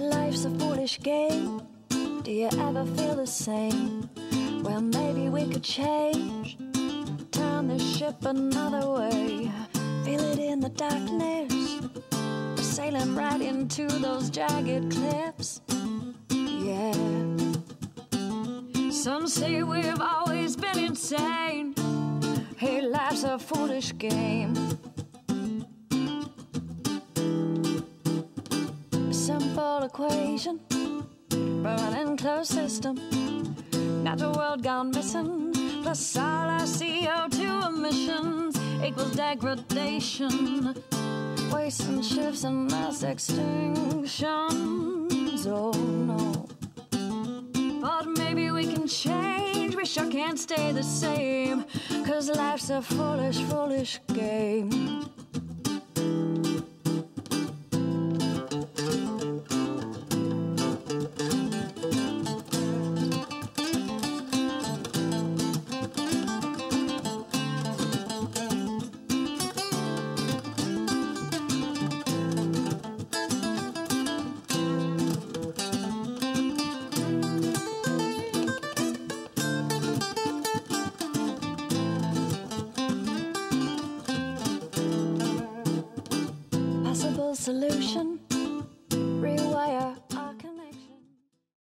Life's a foolish game. Do you ever feel the same? Well, maybe we could change, turn the ship another way. Feel it in the darkness, we're sailing right into those jagged cliffs. Yeah. Some say we've always been insane. Hey, life's a foolish game. Simple equation from an enclosed system. Natural world gone missing, plus all our CO2 emissions equals degradation, waste and shifts and mass extinctions. Oh no. But maybe we can change, we sure can't stay the same, 'cause life's a foolish, foolish game. Solution,